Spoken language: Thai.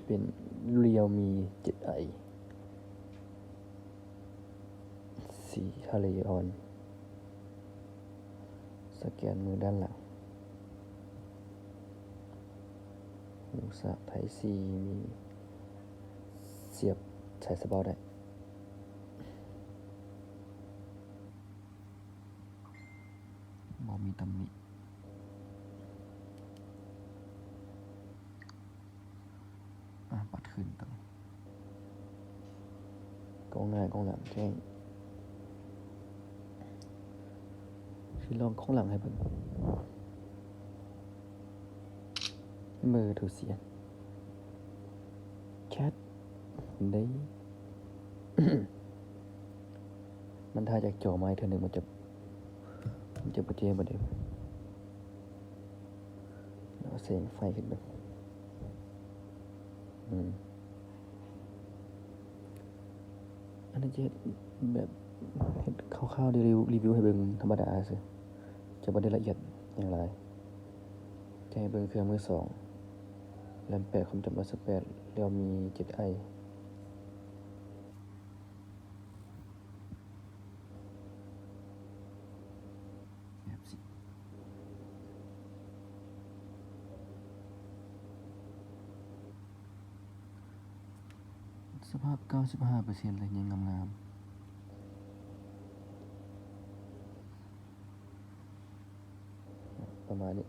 เป็นเรียวมี 7i สีทะเลออนสแกนมือด้านหลังหูสับไทยซีมีเสียบใส่สเปาได้บ่มีตำหนิปัดขึ้นตรงกองหน้ากองหลังแจ้งคือลองกองหลังให้เบิ่งมือถูเสียนแคทได้ มันถ่ายจากจอไม้เท่านึงมันจะประเทศบ่ได้แล้วเสียงไฟขึ้นไปอันนั้นจะแบบเห็นคร่าวๆรีวิวให้เบิ่งธรรมดาซื่อจะบ่ได้ละเอียดอย่างไรจะให้เบิ่งเครื่องมือ2แรม8ความจำ128แล้วมี 7i แบบสิสภาพ 95% เลยยังงามๆประมาณนี้